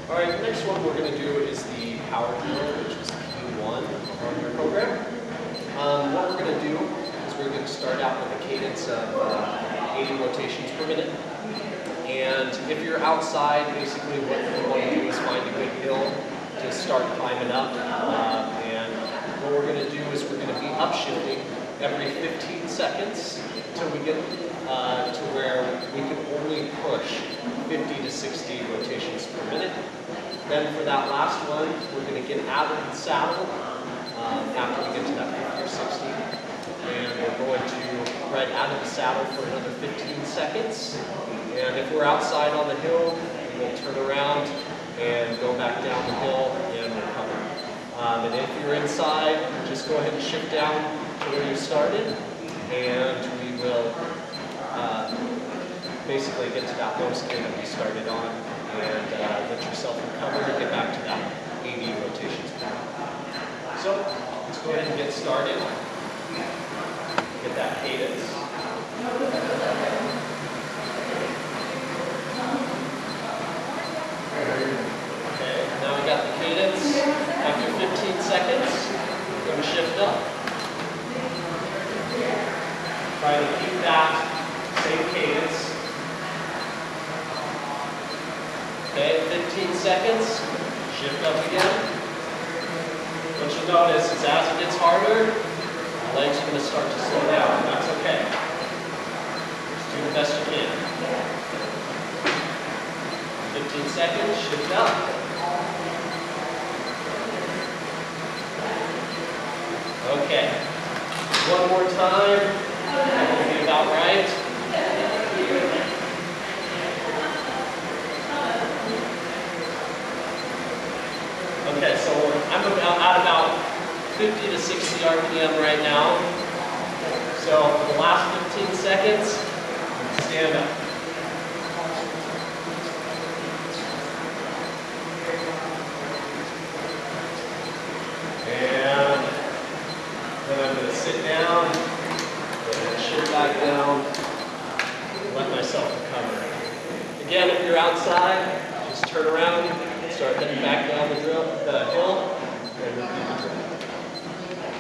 All right, the next one we're going to do is the power drill, which is Q1 on your program. What we're going to do is we're going to start out with a cadence of 80 rotations per minute. And if you're outside, basically what you want to do is find a good hill to start climbing up. And what we're going to do is we're going to be upshifting every 15 seconds until we get to where we can only push 50 to 60 rotations per minute. Then for that last one, we're going to get out of the saddle after we get to that 50 or 60. And we're going to ride out of the saddle for another 15 seconds. And if we're outside on the hill, we'll turn around and go back down the hill and recover. And if you're inside, just go ahead and shift down to where you started. And we will basically get to that lowest gear that we started on and let yourself recover and get back to that 80 rotations per minute. So let's go ahead and get started. Get that cadence. Okay, now we got the cadence. After 15 seconds, we're going to shift up. Try to keep that same cadence. Okay, 15 seconds, shift up again. What you notice is as it gets harder, the legs are going to start to slow down, and that's okay. Just do the best you can. 15 seconds, shift up. Okay, one more time, that will be about right. Okay, so I'm at about 50 to 60 RPM right now. So for the last 15 seconds, stand up. And then I'm going to sit down, and shift back down, and let myself recover. Again, if you're outside, just turn around, start heading back down the hill, and repeat the